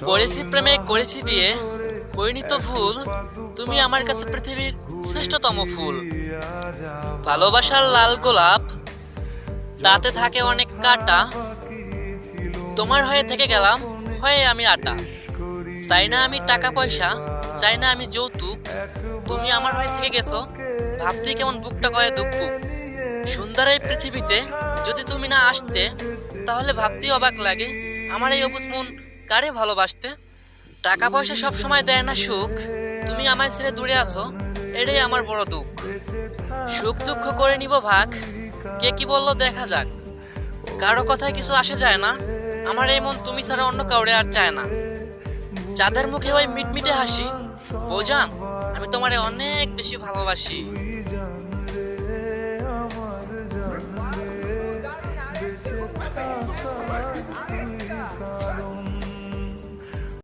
পড়েছি প্রেমে করেছি বিয়ে, করিনি তো ভুল, তুমি আমার কাছে পৃথিবীর শ্রেষ্ঠতম ফুল। ভালোবাসার লাল গোলাপ, তাতে থাকে অনেক কাটা, তোমার হয়ে থেকে গেলাম হয়ে আমি আটা। চাই না আমি টাকা পয়সা, চাই না আমি যৌতুক, তুমি আমার হয়ে থেকে গেছো, ভাবতে কেমন বুকটা করে দুঃখ। সুন্দর এই পৃথিবীতে যদি তুমি না আসতে, তাহলে ভাবতেই অবাক লাগে আমার এই অবুঝ মন কারে ভালোবাসতে। টাকা পয়সা সব সময় দেয় না সুখ, তুমি আমায় ছেড়ে দূরে আছো, এটাই আমার বড় দুঃখ। সুখ দুঃখ করে নিব ভাগ, কে কি বললো দেখা যাক। কারো কথায় কিছু আসে যায় না, আমার এই মন তুমি ছাড়া অন্য কাউরে আর চায় না। যাদের মুখে ওই মিটমিটে হাসি, বোঝান আমি তোমারে অনেক বেশি ভালোবাসি।